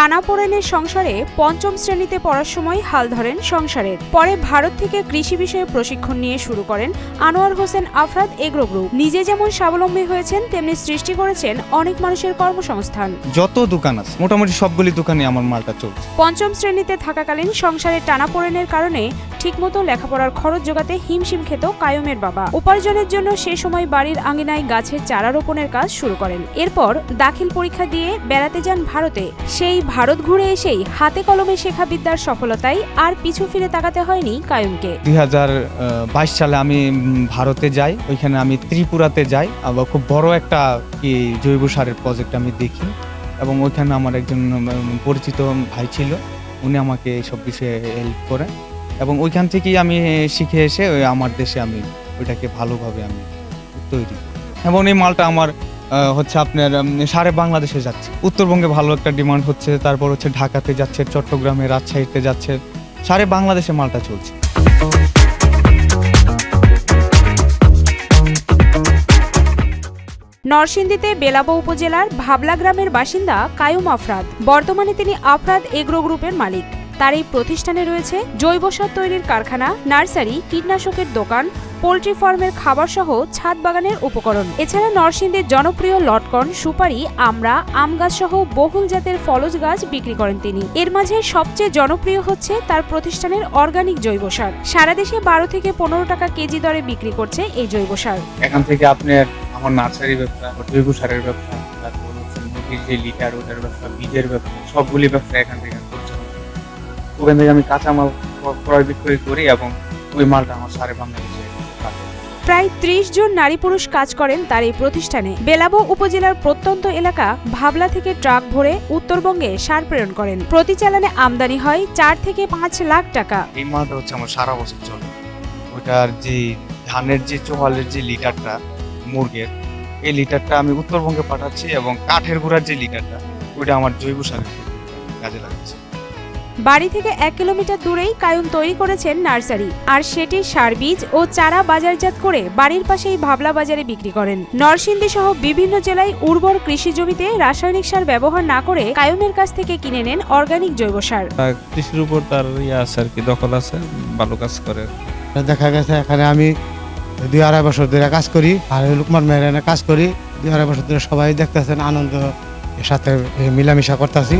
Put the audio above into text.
টানাপোড়েনের সংসারে পঞ্চম শ্রেণীতে পড়ার সময় হাল ধরেন সংসারের। পরে ভারত থেকে কৃষি বিষয়ে প্রশিক্ষণ নিয়ে শুরু করেন আনোয়ার হোসেন আফরাদ এগ্রো গ্রুপ। নিজে যেমন স্বাবলম্বী হয়েছেন, তেমনি সৃষ্টি করেছেন অনেক মানুষের কর্মসংস্থান। যত দোকান আছে মোটামুটি সবগুলি দোকানে আমার মালটা চলছে। পঞ্চম শ্রেণীতে থাকাকালীন সংসারে টানাপোড়েনের কারণে ঠিকমতো লেখাপড়ার খরচ জোগাতে হিমশিম খেত কায়ুমের বাবা। উপার্জনের জন্য সে সময় বাড়ির আঙিনায় গাছের চারা রোপণের কাজ শুরু করেন। এরপর দাখিল পরীক্ষা দিয়ে বেড়াতে যান ভারতে। সেই ভারত ঘুরে এসেই হাতে কলমে শেখা বিদ্যার সফলতায় আর পিছু ফিরে তাকাতে হয়নি কায়ুমকে। 2022 সালে আমি ভারতে যাই, ওইখানে আমি ত্রিপুরাতে যাই। আবার খুব বড় একটা জৈব সারের প্রজেক্ট আমি দেখি, এবং ওইখানে আমার একজন পরিচিত ভাই ছিল, উনি আমাকে এইসব বিষয়ে হেল্প করে, এবং ওইখান থেকেই আমি শিখে এসে আমার দেশে আমি ওইটাকে ভালোভাবে আমি তৈরি করি। এবং এই মালটা আমার হচ্ছে আপনার সারা বাংলাদেশে যাচ্ছে। উত্তরবঙ্গে ভালো একটা ডিমান্ড হচ্ছে, তারপর হচ্ছে ঢাকাতে যাচ্ছে, চট্টগ্রামে, রাজশাহীতে যাচ্ছে, সারা বাংলাদেশে মালটা চলছে। নরসিংদীতে বেলাবো উপজেলার ভাবলা গ্রামের বাসিন্দা কায়ুম আফরাদ। বর্তমানে তিনি আফরাদ এগ্রো গ্রুপের মালিক। তার এই প্রতিষ্ঠানে রয়েছে জৈব সার তৈরির কারখানা, নার্সারি, কীটনাশকের দোকান, পোল্ট্রি ফার্মের খাবার সহ ছাদ বাগানের উপকরণ। এছাড়া নরসিংদীর জনপ্রিয় লটকন, সুপারি, আমড়া, আম গাছ সহ বহুল জাতের ফলজ গাছ বিক্রি করেন তিনি। এর মাঝে সবচেয়ে জনপ্রিয় হচ্ছে তার প্রতিষ্ঠানের অর্গানিক জৈব সার। সারা দেশে 12 থেকে 15 টাকা কেজি দরে বিক্রি করছে এই জৈব সার। এখান থেকে আপনার আমার নার্সারি ব্যবসা, জৈব সারের ব্যবসা, তারপর হচ্ছে মুরগির যে লিটার ওটার ব্যবসা, বীজের ব্যবসা, সবগুলি ব্যবসা এখান থেকে করছে। ওখান থেকে আমি কাঁচামাল ক্রয় বিক্রয় করি, এবং ওই মালটা আমার সারা বাংলাদেশে। প্রায় 30 জন নারী পুরুষ কাজ করেন তার এই প্রতিষ্ঠানে। বেলাবো উপজেলার প্রত্যন্ত এলাকা ভাবলা থেকে ট্রাক ভরে উত্তরবঙ্গে সার প্রেরণ করেন। প্রতি চালানে আমদানি হয় 4 থেকে 5 লাখ টাকা। এই মালটা হচ্ছে আমার সারা বছর চলে। ওটার যে ধানের যে চোয়ালের যে লিটারটা মুরগের, এই লিটারটা আমি উত্তরবঙ্গে পাঠাচ্ছি, এবং কাঠের গুঁড়ার যে লিটারটা ওইটা আমার জৈব সারের কাজে লাগাচ্ছি। বাড়ি থেকে 1 কিলোমিটার দূরেই কায়ুম তৈরি করেছেন নার্সারি, আর সেটি সার, বীজ ও চারা বাজারজাত করে বাড়ির পাশেই ভাবলা বাজারে বিক্রি করেন। নরসিংদী সহ বিভিন্ন জেলায় উর্বর কৃষি জমিতে রাসায়নিক সার ব্যবহার না করে কায়ুমের কাছ থেকে কিনে নেন অর্গানিক জৈব সার। কৃষির উপর তার আছে আর কি, দখল আছে, ভালো কাজ করে। দেখা গেছে এখানে আমি 2-2.5 বছর ধরে কাজ করি, আর লুকমান মেহরানে কাজ করি। 2-2.5 বছর ধরে সবাই দেখতেছেন আনন্দ এর সাথে মিলামিশা করতেছি।